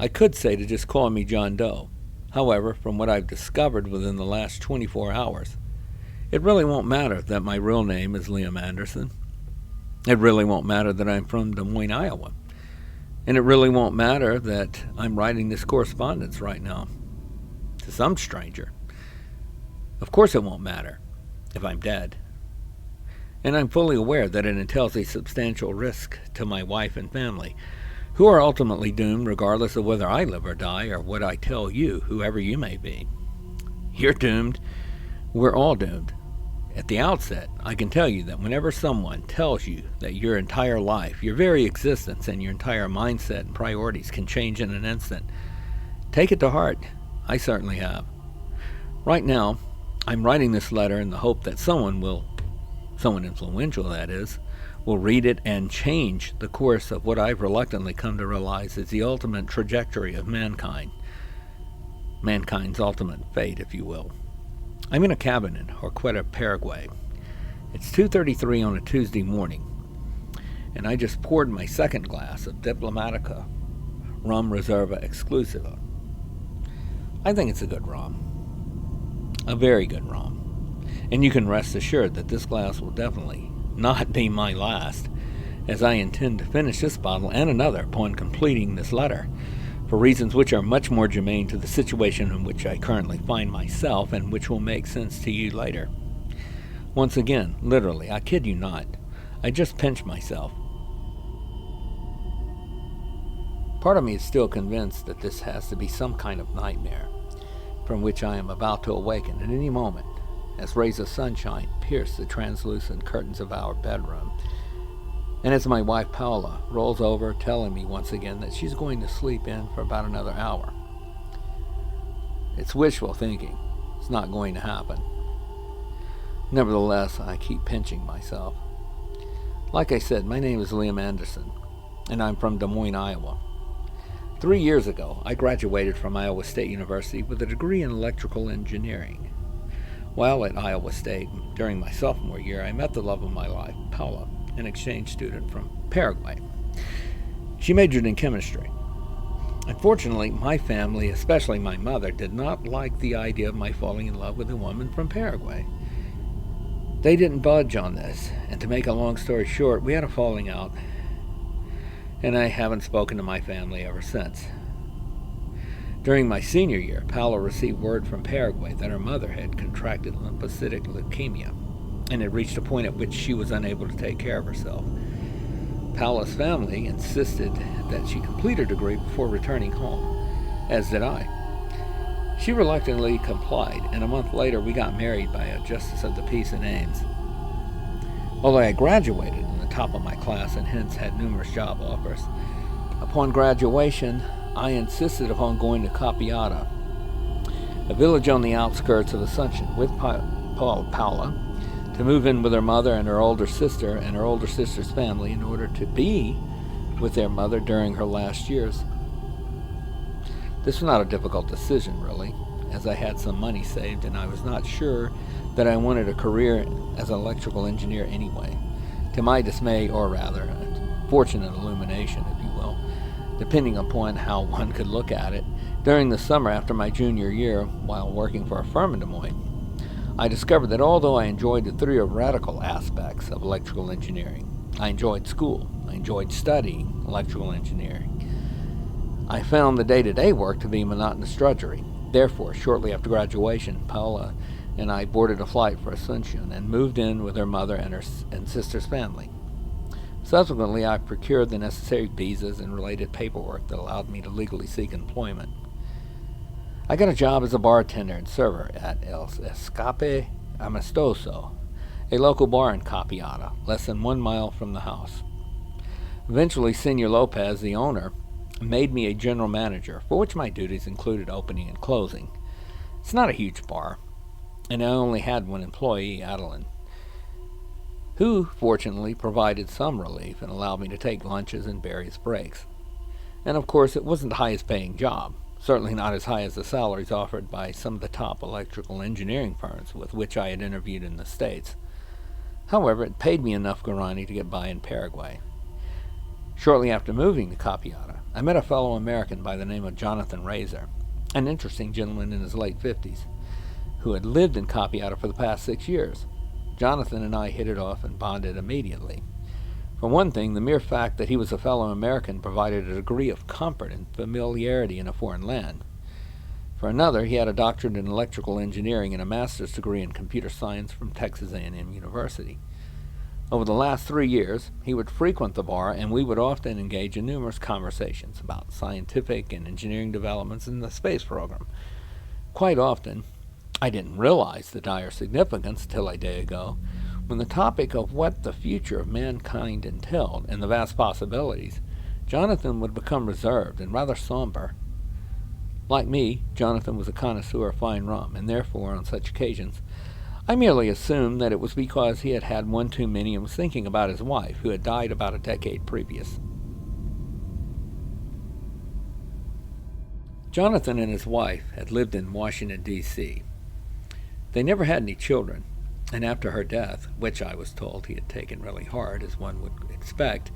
I could say to just call me John Doe. However, from what I've discovered within the last 24 hours, it really won't matter that my real name is Liam Anderson. It really won't matter that I'm from Des Moines, Iowa. And it really won't matter that I'm writing this correspondence right now to some stranger. Of course it won't matter if I'm dead. And I'm fully aware that it entails a substantial risk to my wife and family, who are ultimately doomed regardless of whether I live or die or what I tell you, whoever you may be. You're doomed. We're all doomed. At the outset, I can tell you that whenever someone tells you that your entire life, your very existence, and your entire mindset and priorities can change in an instant, take it to heart. I certainly have. Right now, I'm writing this letter in the hope that someone influential that is, will read it and change the course of what I've reluctantly come to realize is the ultimate trajectory of mankind. Mankind's ultimate fate, if you will. I'm in a cabin in Horquetta, Paraguay. It's 2:33 on a Tuesday morning, and I just poured my second glass of Diplomatica Rum Reserva Exclusiva. I think it's a good rum. A very good rum. And you can rest assured that this glass will definitely not be my last, as I intend to finish this bottle and another upon completing this letter, for reasons which are much more germane to the situation in which I currently find myself and which will make sense to you later. Once again, literally, I kid you not, I just pinched myself. Part of me is still convinced that this has to be some kind of nightmare from which I am about to awaken at any moment as rays of sunshine pierce the translucent curtains of our bedroom, and as my wife Paula rolls over telling me once again that she's going to sleep in for about another hour. It's wishful thinking. It's not going to happen. Nevertheless, I keep pinching myself. Like I said, my name is Liam Anderson, and I'm from Des Moines, Iowa. 3 years ago, I graduated from Iowa State University with a degree in electrical engineering. While at Iowa State, during my sophomore year, I met the love of my life, Paula, an exchange student from Paraguay. She majored in chemistry. Unfortunately, my family, especially my mother, did not like the idea of my falling in love with a woman from Paraguay. They didn't budge on this, and to make a long story short, we had a falling out, and I haven't spoken to my family ever since. During my senior year, Paula received word from Paraguay that her mother had contracted lymphocytic leukemia, and had reached a point at which she was unable to take care of herself. Paula's family insisted that she complete her degree before returning home, as did I. She reluctantly complied, and a month later we got married by a justice of the peace in Ames. Although I graduated in the top of my class and hence had numerous job offers, upon graduation I insisted upon going to Capiata, a village on the outskirts of Assumption, with Paula, to move in with her mother and her older sister and her older sister's family in order to be with their mother during her last years. This was not a difficult decision, really, as I had some money saved and I was not sure that I wanted a career as an electrical engineer anyway. To my dismay, or rather, a fortunate illumination, if you will, depending upon how one could look at it, during the summer after my junior year, while working for a firm in Des Moines, I discovered that although I enjoyed the theoretical aspects of electrical engineering, I enjoyed school, I enjoyed studying electrical engineering, I found the day-to-day work to be monotonous drudgery. Therefore, shortly after graduation, Paula and I boarded a flight for Asunción and moved in with her mother and sister's family. Subsequently, I procured the necessary visas and related paperwork that allowed me to legally seek employment. I got a job as a bartender and server at El Escape Amistoso, a local bar in Capiata, less than 1 mile from the house. Eventually, Senor Lopez, the owner, made me a general manager, for which my duties included opening and closing. It's not a huge bar, and I only had one employee, Adeline, who fortunately provided some relief and allowed me to take lunches and various breaks. And of course, it wasn't the highest paying job, certainly not as high as the salaries offered by some of the top electrical engineering firms with which I had interviewed in the States. However, it paid me enough guarani to get by in Paraguay. Shortly after moving to Capiata, I met a fellow American by the name of Jonathan Razor, an interesting gentleman in his late 50s, who had lived in Capiata for the past 6 years. Jonathan and I hit it off and bonded immediately. For one thing, the mere fact that he was a fellow American provided a degree of comfort and familiarity in a foreign land. For another, he had a doctorate in electrical engineering and a master's degree in computer science from Texas A&M University. Over the last 3 years, he would frequent the bar, and we would often engage in numerous conversations about scientific and engineering developments in the space program. Quite often, I didn't realize the dire significance till a day ago, when the topic of what the future of mankind entailed and the vast possibilities, Jonathan would become reserved and rather somber. Like me, Jonathan was a connoisseur of fine rum, and therefore, on such occasions, I merely assumed that it was because he had had one too many and was thinking about his wife, who had died about a decade previous. Jonathan and his wife had lived in Washington, D.C. They never had any children, and after her death, which I was told he had taken really hard, as one would expect,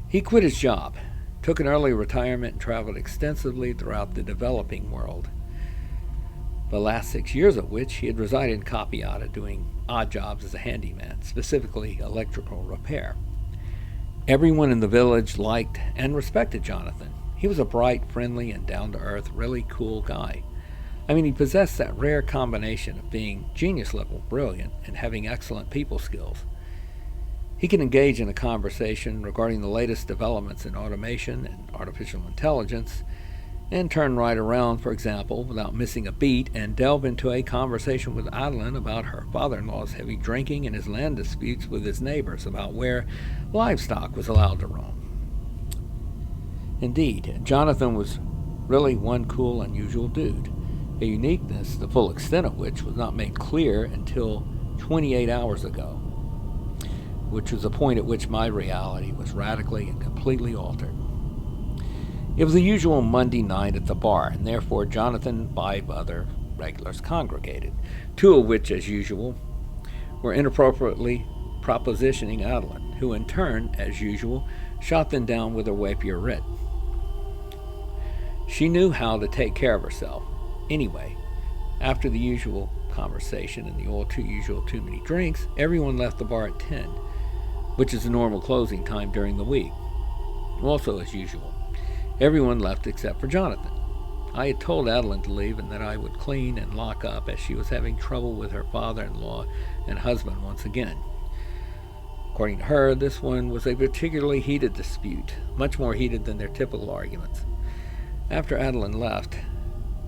he quit his job, took an early retirement, and traveled extensively throughout the developing world, the last 6 years of which he had resided in Capiata doing odd jobs as a handyman, specifically electrical repair. Everyone in the village liked and respected Jonathan. He was a bright, friendly, and down-to-earth, really cool guy. I mean, he possessed that rare combination of being genius-level brilliant and having excellent people skills. He could engage in a conversation regarding the latest developments in automation and artificial intelligence, and turn right around, for example, without missing a beat, and delve into a conversation with Adeline about her father-in-law's heavy drinking and his land disputes with his neighbors about where livestock was allowed to roam. Indeed, Jonathan was really one cool, unusual dude, a uniqueness the full extent of which was not made clear until 28 hours ago, which was the point at which my reality was radically and completely altered. It was the usual Monday night at the bar, and therefore Jonathan and 5 other regulars congregated, 2 of which, as usual, were inappropriately propositioning Adeline, who in turn, as usual, shot them down with her rapier writ. She knew how to take care of herself. Anyway, after the usual conversation and the all too usual too many drinks, everyone left the bar at 10, which is the normal closing time during the week. Also, as usual, everyone left except for Jonathan. I had told Adeline to leave and that I would clean and lock up, as she was having trouble with her father-in-law and husband once again. According to her, this one was a particularly heated dispute, much more heated than their typical arguments. After Adeline left,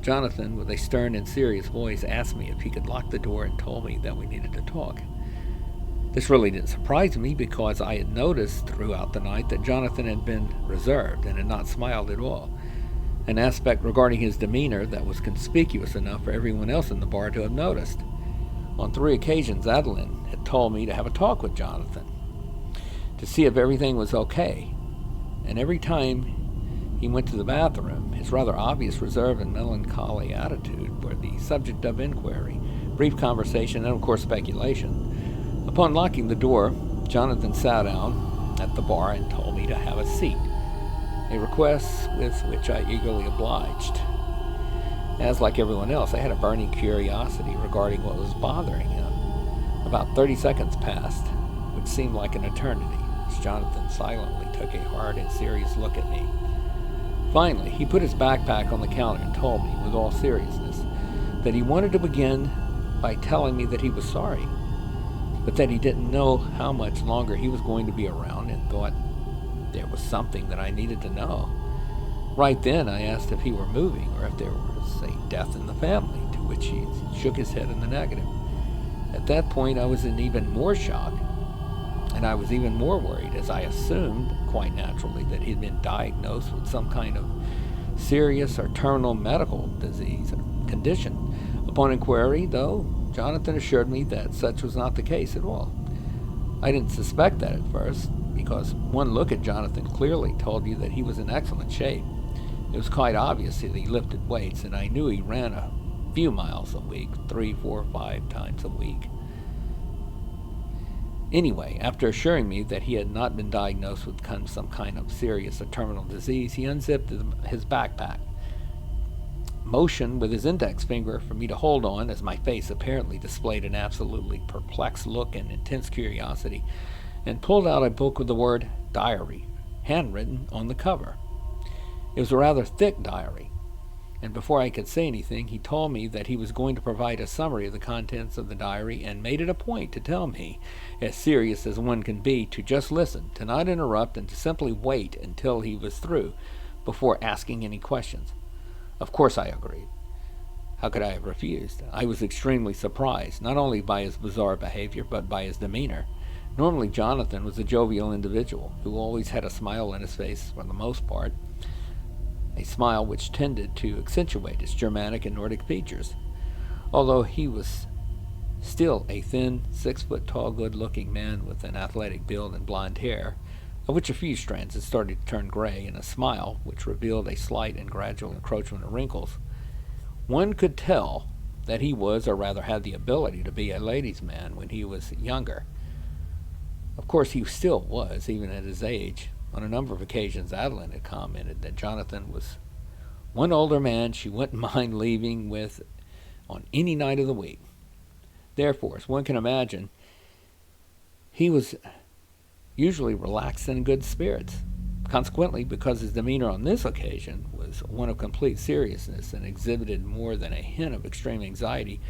Jonathan, with a stern and serious voice, asked me if he could lock the door and told me that we needed to talk. This really didn't surprise me, because I had noticed throughout the night that Jonathan had been reserved and had not smiled at all, an aspect regarding his demeanor that was conspicuous enough for everyone else in the bar to have noticed. On 3 occasions, Adeline had told me to have a talk with Jonathan, to see if everything was okay, and every time he went to the bathroom, his rather obvious reserve and melancholy attitude were the subject of inquiry, brief conversation, and of course speculation. Upon locking the door, Jonathan sat down at the bar and told me to have a seat, a request with which I eagerly obliged. As, like everyone else, I had a burning curiosity regarding what was bothering him. About 30 seconds passed, which seemed like an eternity, as Jonathan silently took a hard and serious look at me. Finally, he put his backpack on the counter and told me, with all seriousness, that he wanted to begin by telling me that he was sorry, but that he didn't know how much longer he was going to be around, and thought there was something that I needed to know. Right then, I asked if he were moving, or if there was a death in the family, to which he shook his head in the negative. At that point, I was in even more shock, and I was even more worried, as I assumed, quite naturally, that he'd been diagnosed with some kind of serious or terminal medical disease or condition. Upon inquiry, though, Jonathan assured me that such was not the case at all. I didn't suspect that at first, because one look at Jonathan clearly told you that he was in excellent shape. It was quite obvious that he lifted weights, and I knew he ran a few miles a week, 3, 4, 5 times a week. Anyway, after assuring me that he had not been diagnosed with some kind of serious or terminal disease, he unzipped his backpack, motioned with his index finger for me to hold on as my face apparently displayed an absolutely perplexed look and intense curiosity, and pulled out a book with the word diary, handwritten on the cover. It was a rather thick diary, and before I could say anything, he told me that he was going to provide a summary of the contents of the diary and made it a point to tell me, as serious as one can be, to just listen, to not interrupt, and to simply wait until he was through before asking any questions. Of course I agreed. How could I have refused? I was extremely surprised, not only by his bizarre behavior, but by his demeanor. Normally Jonathan was a jovial individual who always had a smile on his face for the most part, a smile which tended to accentuate his Germanic and Nordic features. Although he was still a thin, 6-foot-tall, good-looking man with an athletic build and blond hair, of which a few strands had started to turn gray, and a smile which revealed a slight and gradual encroachment of wrinkles, one could tell that he was, or rather had the ability to be, a ladies' man when he was younger. Of course, he still was, even at his age. On a number of occasions, Adeline had commented that Jonathan was one older man she wouldn't mind leaving with on any night of the week. Therefore, as one can imagine, he was usually relaxed and in good spirits. Consequently, because his demeanor on this occasion was one of complete seriousness and exhibited more than a hint of extreme anxiety,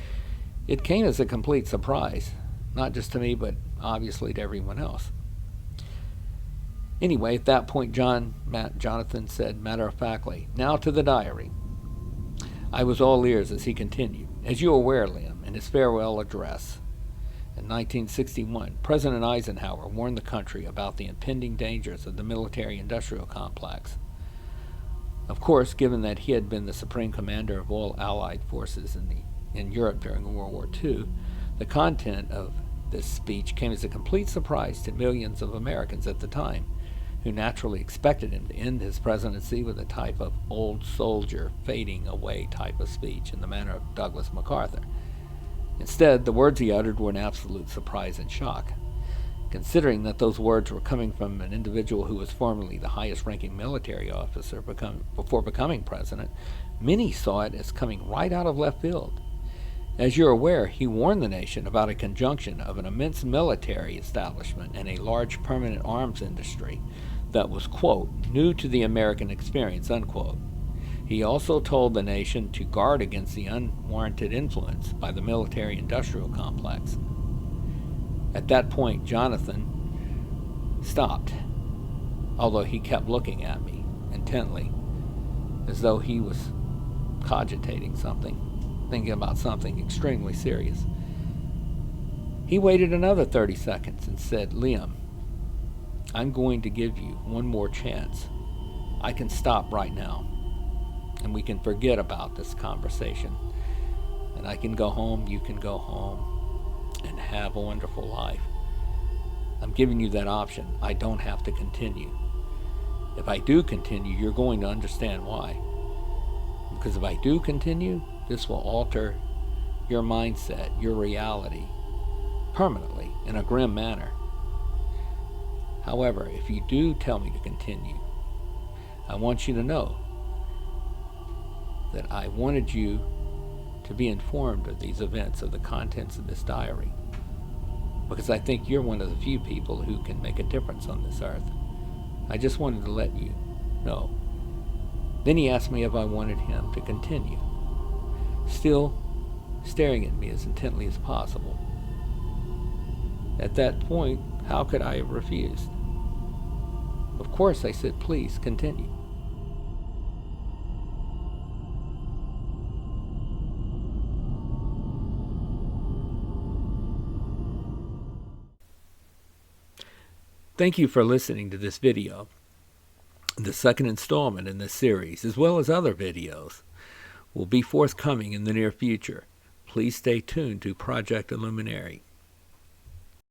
it came as a complete surprise, not just to me, but obviously to everyone else. Anyway, at that point, Jonathan said matter-of-factly, "Now to the diary." I was all ears as he continued. "As you are aware, Liam, in his farewell address in 1961, President Eisenhower warned the country about the impending dangers of the military-industrial complex. Of course, given that he had been the supreme commander of all Allied forces in Europe during World War II, the content of this speech came as a complete surprise to millions of Americans at the time, who naturally expected him to end his presidency with a type of old soldier fading away type of speech in the manner of Douglas MacArthur. Instead, the words he uttered were an absolute surprise and shock. Considering that those words were coming from an individual who was formerly the highest-ranking military officer before becoming president, many saw it as coming right out of left field. As you're aware, he warned the nation about a conjunction of an immense military establishment and a large permanent arms industry that was, quote, new to the American experience, unquote. He also told the nation to guard against the unwarranted influence by the military-industrial complex. At that point, Jonathan stopped, although he kept looking at me intently, as though he was cogitating something, thinking about something extremely serious. He waited another 30 seconds and said, "Liam, I'm going to give you one more chance. I can stop right now, and we can forget about this conversation. And I can go home, you can go home, and have a wonderful life. I'm giving you that option. I don't have to continue. If I do continue, you're going to understand why. Because if I do continue, this will alter your mindset, your reality, permanently, in a grim manner. However, if you do tell me to continue, I want you to know that I wanted you to be informed of these events, of the contents of this diary, because I think you're one of the few people who can make a difference on this earth. I just wanted to let you know." Then he asked me if I wanted him to continue, still staring at me as intently as possible. At that point, how could I have refused? Of course, I said, "Please continue." Thank you for listening to this video, the second installment in this series, as well as other videos, will be forthcoming in the near future. Please stay tuned to Project Illuminare.